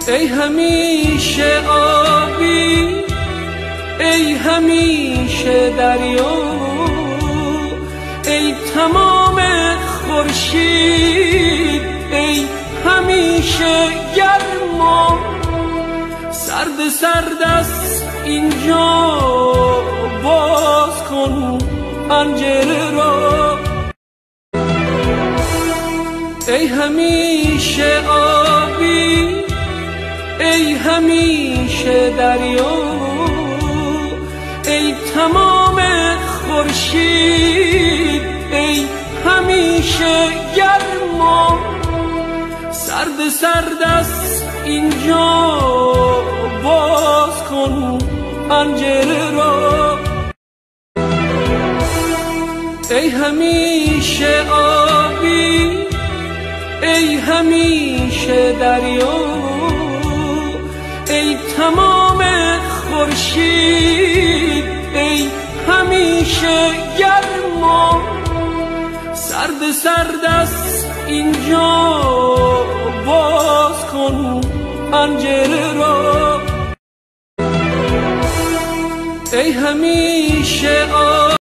ای همیشه آبی، ای همیشه دریا، ای تمام خورشید، ای همیشه گرما. سرد سرد است اینجا، باز کن پنجره را. ای همیشه آبی، ای همیشه دریا، ای تمام خورشید، ای همیشه گرما. سرد سرد است اینجا، باز کن پنجره را. ای همیشه آبی، ای همیشه دریا، ای تمام خورشید، ای همیشه گرما. سرد سرد است اینجا، باز کن پنجره را. ای همیشه